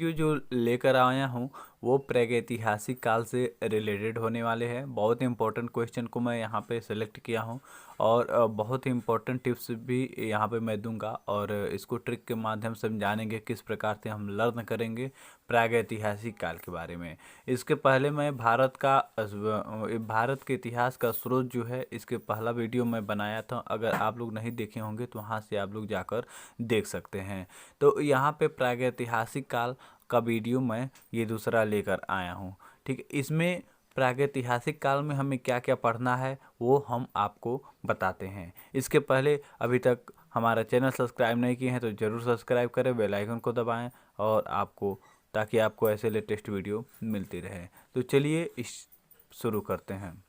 Video जो लेकर आया हूँ वो प्रागैतिहासिक काल से रिलेटेड होने वाले हैं। बहुत इंपॉर्टेंट क्वेश्चन को मैं यहाँ पे सेलेक्ट किया हूँ और बहुत ही इंपॉर्टेंट टिप्स भी यहाँ पे मैं दूंगा और इसको ट्रिक के माध्यम से हम जानेंगे किस प्रकार से हम लर्न करेंगे प्रागैतिहासिक काल के बारे में। इसके पहले मैं भारत के इतिहास का स्रोत जो है इसके पहला वीडियो मैं बनाया था, अगर आप लोग नहीं देखे होंगे तो वहाँ से आप लोग जाकर देख सकते हैं। तो यहाँ पे प्रागैतिहासिक काल का वीडियो मैं ये दूसरा लेकर आया हूँ। ठीक है, इसमें प्रागैतिहासिक काल में हमें क्या क्या पढ़ना है वो हम आपको बताते हैं। इसके पहले अभी तक हमारा चैनल सब्सक्राइब नहीं किए हैं तो ज़रूर सब्सक्राइब करें, बेल आइकन को दबाएं और ताकि आपको ऐसे लेटेस्ट वीडियो मिलती रहे। तो चलिए शुरू करते हैं।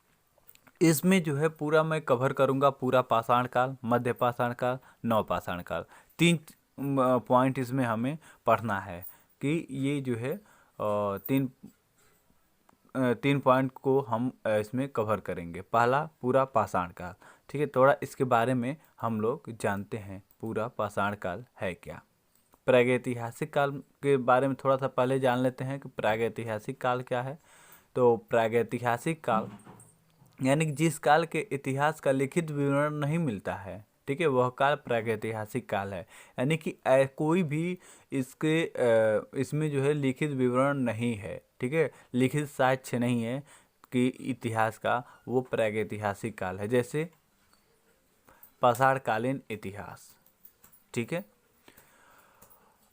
इसमें जो है पूरा मैं कवर करूंगा, पूरा पाषाण काल, मध्य पाषाण काल, नवपाषाण काल, तीन पॉइंट इसमें हमें पढ़ना है कि ये जो है तीन पॉइंट को हम इसमें कवर करेंगे। पहला पूरा पाषाण काल। ठीक है, थोड़ा इसके बारे में हम लोग जानते हैं पूरा पाषाण काल है क्या। प्रागैतिहासिक काल के बारे में थोड़ा सा पहले जान लेते हैं कि प्रागैतिहासिक काल क्या है। तो प्रागैतिहासिक काल यानी कि जिस काल के इतिहास का लिखित विवरण नहीं मिलता है, ठीक है, वह काल प्रागैतिहासिक काल है। यानी कि कोई भी इसमें जो है लिखित विवरण नहीं है, ठीक है, लिखित साक्ष्य नहीं है कि इतिहास का, वो प्रागैतिहासिक काल है। जैसे पाषाणकालीन इतिहास। ठीक है,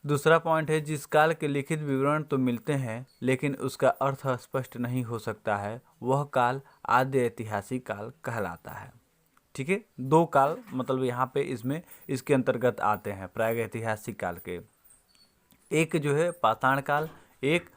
दूसरा पॉइंट है जिस काल के लिखित विवरण तो मिलते हैं लेकिन उसका अर्थ स्पष्ट नहीं हो सकता है, वह काल आद्य ऐतिहासिक काल कहलाता है। ठीक है, दो काल मतलब यहाँ पे इसमें इसके अंतर्गत आते हैं प्रागैतिहासिक काल के। एक जो है पाषाण काल, एक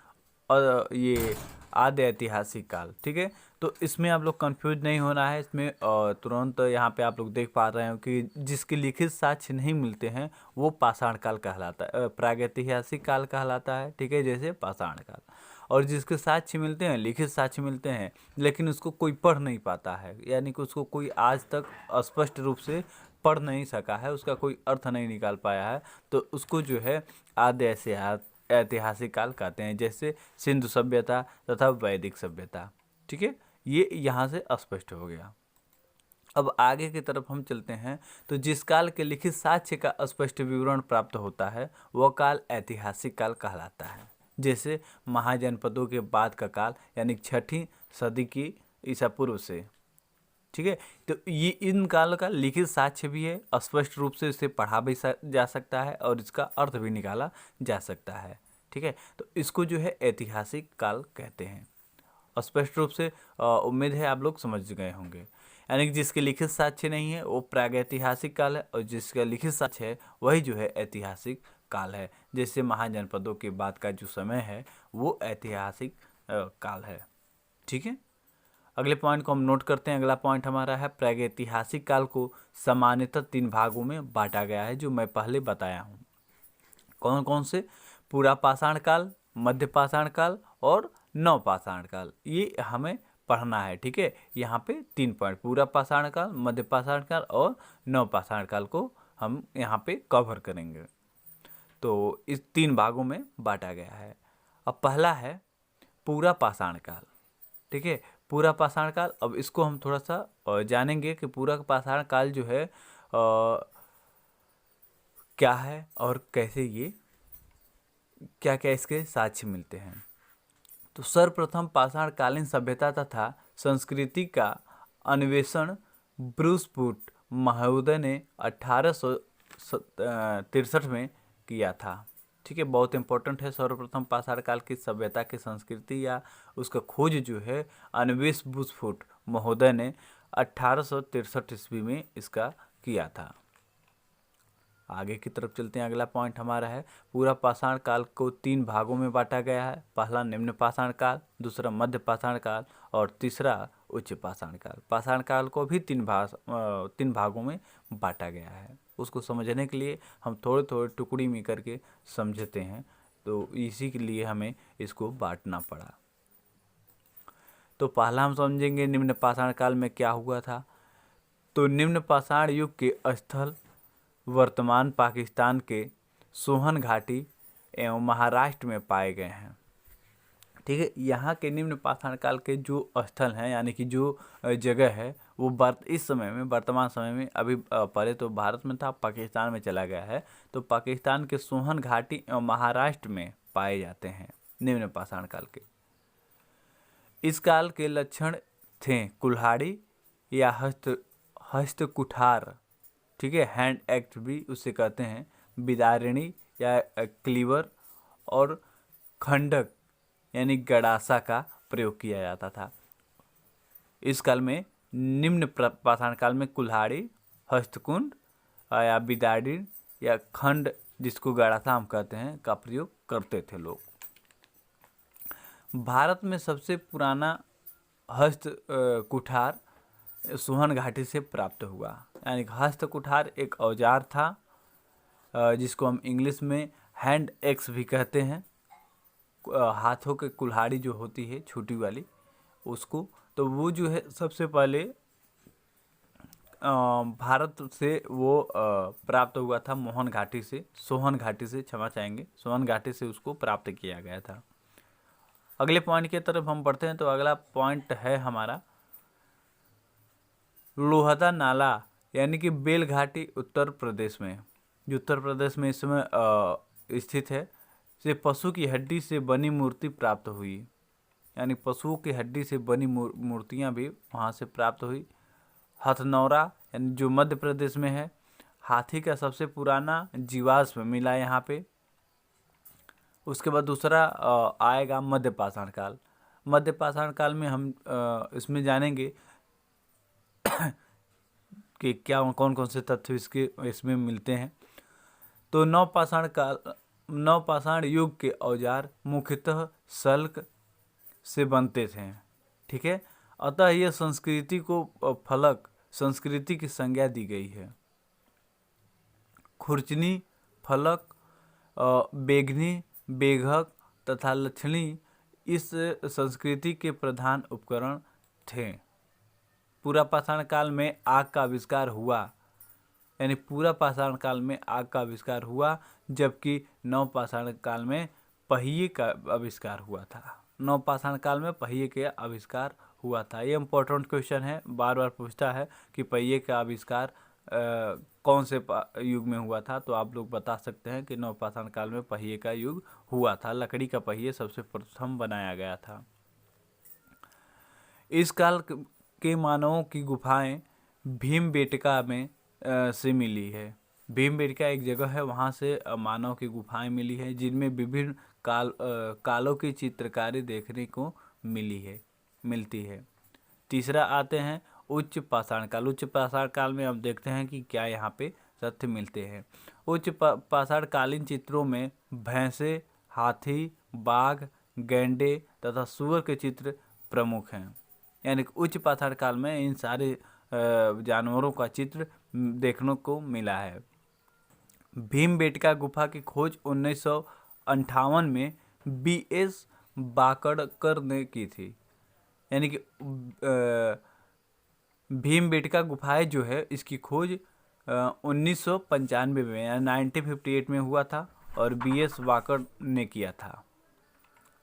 और ये आद्य ऐतिहासिक काल। ठीक है, तो इसमें आप लोग कंफ्यूज नहीं होना है। इसमें तुरंत यहाँ पे आप लोग देख पा रहे हो कि जिसके लिखित साक्ष्य नहीं मिलते हैं वो पाषाण काल कहलाता है, प्रागैतिहासिक काल कहलाता है। ठीक है, जैसे पाषाण काल। और जिसके साक्ष्य मिलते हैं, लिखित साक्ष्य मिलते हैं लेकिन उसको कोई पढ़ नहीं पाता है, यानी कि उसको कोई आज तक स्पष्ट रूप से पढ़ नहीं सका है, उसका कोई अर्थ नहीं निकाल पाया है, तो उसको जो है आद्य ऐतिहासिक काल कहते हैं। जैसे सिंधु सभ्यता तथा वैदिक सभ्यता। ठीक है, ये यहाँ से स्पष्ट हो गया। अब आगे की तरफ हम चलते हैं। तो जिस काल के लिखित साक्ष्य का स्पष्ट विवरण प्राप्त होता है वह काल ऐतिहासिक काल कहलाता है। जैसे महाजनपदों के बाद का काल, यानी 6वीं सदी की ईसा पूर्व से। ठीक है, तो ये इन काल का लिखित साक्ष्य भी है, स्पष्ट रूप से इसे पढ़ा भी जा सकता है और इसका अर्थ भी निकाला जा सकता है। ठीक है, तो इसको जो है ऐतिहासिक काल कहते हैं। स्पष्ट रूप से उम्मीद है आप लोग समझ गए होंगे। यानी कि जिसके लिखित साक्ष्य नहीं है वो प्रागैतिहासिक काल है और जिसका लिखित साक्ष्य है वही जो है ऐतिहासिक काल है। जैसे महाजनपदों के बाद का जो समय है वो ऐतिहासिक काल है। ठीक है, अगले पॉइंट को हम नोट करते हैं। अगला पॉइंट हमारा है प्रागैतिहासिक काल को सामान्यतः 3 भागों में बांटा गया है, जो मैं पहले बताया हूँ। कौन कौन से? पूरा पाषाण काल, मध्य पाषाण काल और नवपाषाण काल। ये हमें पढ़ना है। ठीक है, यहाँ पे 3 पॉइंट, पूरा पाषाण काल, मध्य पाषाण काल और नवपाषाण काल को हम यहाँ पे कवर करेंगे। तो इस 3 भागों में बांटा गया है। अब पहला है पूरा पाषाण काल। ठीक है, पूरा पाषाण काल। अब इसको हम थोड़ा सा जानेंगे कि पूरा पाषाण काल जो है क्या है और कैसे ये क्या क्या इसके साक्ष्य मिलते हैं। तो सर्वप्रथम पाषाणकालीन सभ्यता तथा संस्कृति का अन्वेषण ब्रूस वुड महोदय ने 1863 में किया था। ठीक है, बहुत इंपॉर्टेंट है। सर्वप्रथम पाषाण काल की सभ्यता की संस्कृति या उसका खोज जो है अन्वेष ब्रूसफुट महोदय ने 1863 ईस्वी में इसका किया था। आगे की तरफ चलते हैं। अगला पॉइंट हमारा है पूरा पाषाण काल को 3 भागों में बांटा गया है। पहला निम्न पाषाण काल, दूसरा मध्य पाषाण काल और तीसरा उच्च पाषाण काल। पाषाण काल को भी 3 भागों में बांटा गया है। उसको समझने के लिए हम थोड़े थोड़े टुकड़ी में करके समझते हैं, तो इसी के लिए हमें इसको बांटना पड़ा। तो पहला हम समझेंगे निम्न पाषाण काल में क्या हुआ था। तो निम्न पाषाण युग के स्थल वर्तमान पाकिस्तान के सोहन घाटी, एवं महाराष्ट्र में पाए गए हैं। ठीक है, यहाँ के निम्न पाषाण काल के जो स्थल हैं यानी कि जो जगह है वो इस समय में, वर्तमान समय में, अभी पहले तो भारत में था, पाकिस्तान में चला गया है, तो पाकिस्तान के सोहन घाटी एवं महाराष्ट्र में पाए जाते हैं निम्न पाषाण काल के। इस काल के लक्षण थे कुल्हाड़ी या हस्त कुठार, ठीक है, हैंड एक्ट भी उसे कहते हैं, बिदारिणी या क्लीवर और खंडक यानी गड़ासा का प्रयोग किया जाता था। इस काल में निम्न पाषाण काल में कुल्हाड़ी, हस्तकुंड या बिदारिणी या खंड, जिसको गड़ासा हम कहते हैं, का प्रयोग करते थे लोग। भारत में सबसे पुराना हस्त कुठार सोहन घाटी से प्राप्त हुआ। यानी हस्त कुठार एक औजार था जिसको हम इंग्लिश में हैंड एक्स भी कहते हैं। हाथों के कुल्हाड़ी जो होती है छोटी वाली उसको, तो वो जो है सबसे पहले भारत से वो प्राप्त हुआ था सोहन घाटी से, क्षमा चाहेंगे, सोहन घाटी से उसको प्राप्त किया गया था। अगले पॉइंट की तरफ हम बढ़ते हैं। तो अगला पॉइंट है हमारा लोहदा नाला यानी कि बेल घाटी उत्तर प्रदेश में, जो उत्तर प्रदेश में इस समय स्थित है, से पशु की हड्डी से बनी मूर्ति प्राप्त हुई। यानी पशुओं की हड्डी से बनी मूर्तियाँ भी वहाँ से प्राप्त हुई। हथनौरा यानी जो मध्य प्रदेश में है, हाथी का सबसे पुराना जीवाश्म मिला यहाँ पे। उसके बाद दूसरा आएगा मध्य पाषाण काल। मध्य पाषाण काल में हम इसमें जानेंगे कि क्या कौन कौन से तथ्य इसमें मिलते हैं। तो नवपाषाण युग के औजार मुख्यतः सल्क से बनते थे। ठीक है, अतः यह संस्कृति को फलक संस्कृति की संज्ञा दी गई है। खुरचनी, फलक, बेगनी, बेघक तथा लक्षणी इस संस्कृति के प्रधान उपकरण थे। पूरा पाषाण काल में आग का आविष्कार हुआ, यानी पूरा पाषाण काल में आग का आविष्कार हुआ, जबकि नवपाषाण काल में पहिए का आविष्कार हुआ था। नवपाषाण काल में पहिए के आविष्कार हुआ था। ये इम्पोर्टेंट क्वेश्चन है, बार बार पूछता है कि पहिए का आविष्कार कौन से युग में हुआ था, तो आप लोग बता सकते हैं कि नवपाषाण काल में पहिए का युग हुआ था। लकड़ी का पहिए सबसे प्रथम बनाया गया था। इस काल के मानवों की गुफाएं भीमबेटका में से मिली है। भीमबेटका एक जगह है, वहाँ से मानव की गुफाएं मिली है, जिनमें विभिन्न कालों की चित्रकारी देखने को मिलती है। तीसरा आते हैं उच्च पाषाण काल। उच्च पाषाण काल में हम देखते हैं कि क्या यहाँ पे तथ्य मिलते हैं। उच्च पाषाण कालीन चित्रों में भैंसे, हाथी, बाघ, गैंडे तथा सूअर के चित्र प्रमुख हैं। यानी उच्च पाषाण काल में इन सारे जानवरों का चित्र देखने को मिला है। भीमबेटका गुफा की खोज 1958 में B.S. बाकड़कर ने की थी। यानी कि भीमबेटका गुफाएं जो है इसकी खोज 1995 में यानी 1958 में हुआ था और B.S. बाकड़ ने किया था।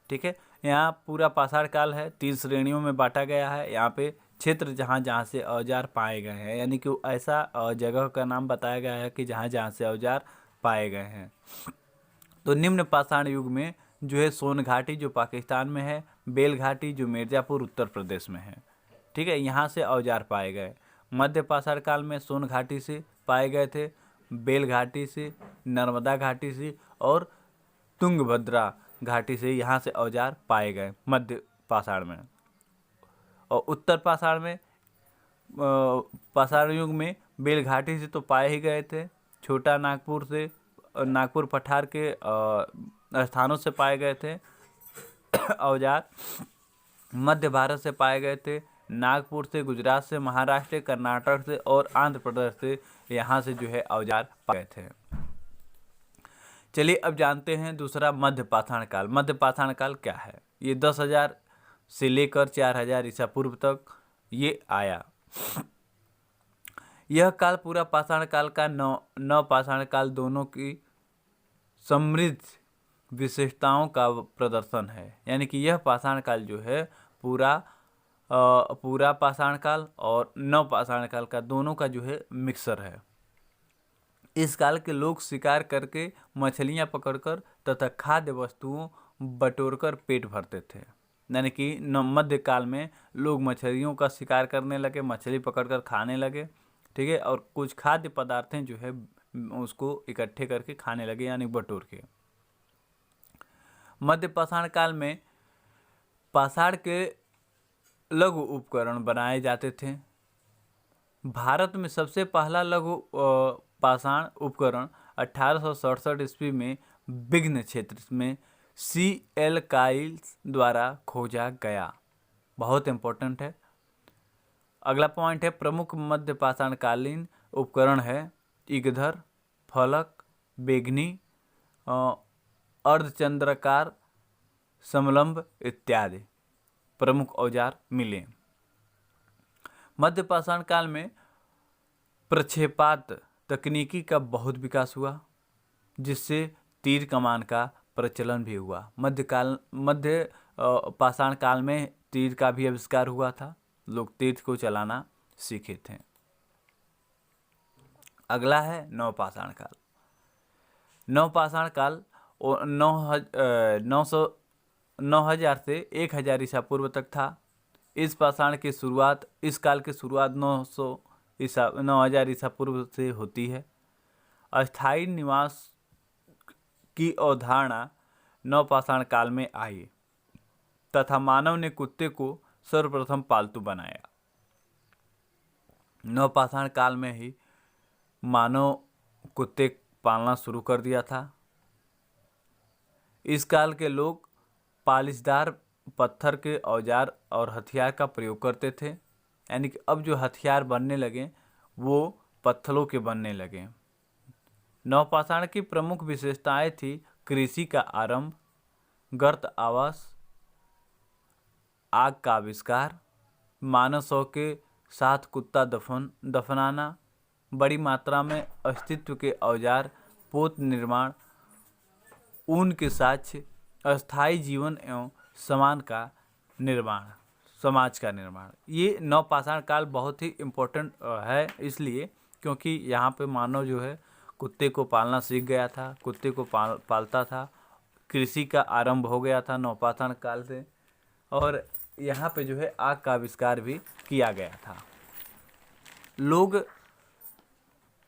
ठीक है, यहाँ पूरा पाषाण काल है, 3 श्रेणियों में बांटा गया है। यहाँ पे क्षेत्र जहाँ से औजार पाए गए हैं, यानी कि ऐसा जगह का नाम बताया गया है कि जहाँ से औजार पाए गए हैं। तो निम्न पाषाण युग में जो है सोन घाटी जो पाकिस्तान में है, बेल घाटी जो मिर्ज़ापुर उत्तर प्रदेश में है। ठीक है, यहाँ से औजार पाए गए। मध्य पाषाण काल में सोन घाटी से पाए गए थे, बेल घाटी से, नर्मदा घाटी से और तुंगभद्रा घाटी से यहाँ से औजार पाए गए मध्य पाषाण में। और उत्तर पाषाण में पाषाण युग में बेल घाटी से तो पाए ही गए थे, छोटा नागपुर से, नागपुर पठार के स्थानों से पाए गए थे औजार। मध्य भारत से पाए गए थे, नागपुर से, गुजरात से, महाराष्ट्र, कर्नाटक से और आंध्र प्रदेश से यहाँ से जो है औजार पाए गए थे। चलिए अब जानते हैं दूसरा मध्य पाषाण काल। मध्य पाषाण काल क्या है? ये 10,000 से लेकर 4,000 ईसा पूर्व तक ये आया। यह काल पूरा पाषाण काल का नव पाषाण काल दोनों की समृद्ध विशेषताओं का प्रदर्शन है। यानी कि यह पाषाण काल जो है पूरा पाषाण काल और नवपाषाण काल का दोनों का जो है मिक्सर है। इस काल के लोग शिकार करके मछलियां पकड़कर तथा खाद्य वस्तुओं बटोरकर पेट भरते थे। यानी कि मध्य काल में लोग मछलियों का शिकार करने लगे, मछली पकड़कर खाने लगे, ठीक है, और कुछ खाद्य पदार्थें जो है उसको इकट्ठे करके खाने लगे, यानी बटोर के। मध्य पाषाण काल में पाषाण के लघु उपकरण बनाए जाते थे। भारत में सबसे पहला लघु पाषाण उपकरण 1867 ईस्वी में विघ्न क्षेत्र में C.L. काइल्स द्वारा खोजा गया। बहुत इंपॉर्टेंट है। अगला पॉइंट है प्रमुख मध्य पाषाण कालीन उपकरण है इगधर, फलक, बेगनी, अर्धचंद्राकार, समलंब इत्यादि प्रमुख औजार मिले। मध्य पाषाण काल में प्रक्षेपात तकनीकी का बहुत विकास हुआ, जिससे तीर कमान का प्रचलन भी हुआ। मध्य पाषाण काल में तीर का भी आविष्कार हुआ था, लोग तीर को चलाना सीखे थे। अगला है नवपाषाण काल। नवपाषाण काल 9000 से 1000 ईसा पूर्व तक था। इस काल की शुरुआत 9000 ईसा पूर्व से होती है। अस्थायी निवास की अवधारणा नवपाषाण काल में आई तथा मानव ने कुत्ते को सर्वप्रथम पालतू बनाया। नवपाषाण काल में ही मानव कुत्ते पालना शुरू कर दिया था। इस काल के लोग पालिशदार पत्थर के औजार और हथियार का प्रयोग करते थे। यानी कि अब जो हथियार बनने लगे वो पत्थरों के बनने लगे। नवपाषाण की प्रमुख विशेषताएं थी कृषि का आरंभ, गर्त आवास, आग का आविष्कार, मानव शव के साथ कुत्ता दफनाना, बड़ी मात्रा में अस्तित्व के औजार, पोत निर्माण, ऊन के साक्ष्य, अस्थायी जीवन एवं समाज का निर्माण। ये नवपाषाण काल बहुत ही इम्पोर्टेंट है, इसलिए क्योंकि यहाँ पे मानव जो है कुत्ते को पालना सीख गया था, कुत्ते को पालता था, कृषि का आरंभ हो गया था नवपाषाण काल से, और यहाँ पे जो है आग का आविष्कार भी किया गया था। लोग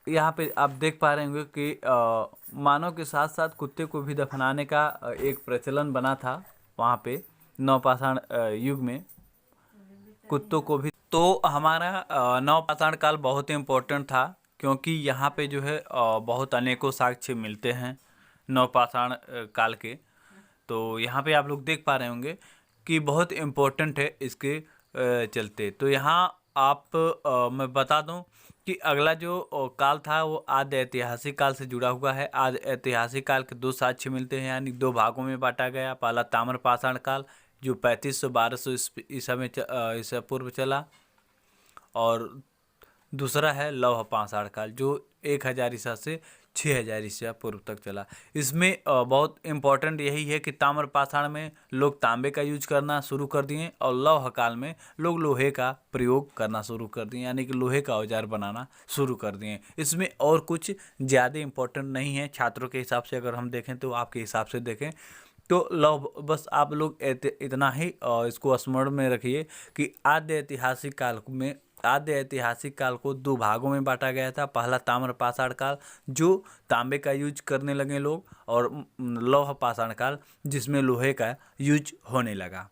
यहाँ पे आप देख पा रहे होंगे कि मानव के साथ साथ कुत्ते को भी दफनाने का एक प्रचलन बना था वहाँ पे नवपाषाण युग में, कुत्तों को भी। तो हमारा नवपाषाण काल बहुत ही इम्पोर्टेंट था, क्योंकि यहाँ पे जो है बहुत अनेकों साक्ष्य मिलते हैं नवपाषाण काल के। तो यहाँ पे आप लोग देख पा रहे होंगे कि बहुत इम्पोर्टेंट है इसके चलते। तो यहाँ मैं बता दूं कि अगला जो काल था वो आद्य ऐतिहासिक काल से जुड़ा हुआ है। आद्य ऐतिहासिक काल के 2 साक्ष्य मिलते हैं, यानी 2 भागों में बांटा गया। पहला ताम्रपाषाण काल जो 3500-1200 ईसा पूर्व चला, और दूसरा है लौह पाषाण काल जो 1000 ईसा से 6000 ईसा पूर्व तक चला। इसमें बहुत इम्पोर्टेंट यही है कि ताम्रपाषाण में लोग तांबे का यूज करना शुरू कर दिए, और लौह काल में लोग लोहे का प्रयोग करना शुरू कर दिए, यानी कि लोहे का औजार बनाना शुरू कर दिए। इसमें और कुछ ज़्यादा इम्पोर्टेंट नहीं है छात्रों के हिसाब से, अगर हम देखें तो आपके हिसाब से देखें तो लौह, बस आप लोग इतना ही इसको स्मरण में रखिए कि आद्य ऐतिहासिक काल को 2 भागों में बांटा गया था। पहला ताम्रपाषाण काल जो तांबे का यूज करने लगे लोग, और लौह पाषाण काल जिसमें लोहे का यूज होने लगा।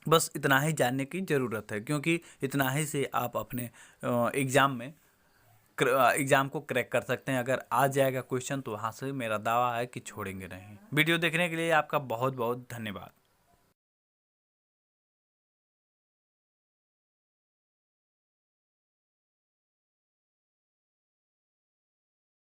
बस इतना ही जानने की ज़रूरत है, क्योंकि इतना ही से आप अपने एग्ज़ाम को क्रैक कर सकते हैं। अगर आ जाएगा क्वेश्चन तो वहाँ से मेरा दावा है कि छोड़ेंगे नहीं। वीडियो देखने के लिए आपका बहुत बहुत धन्यवाद।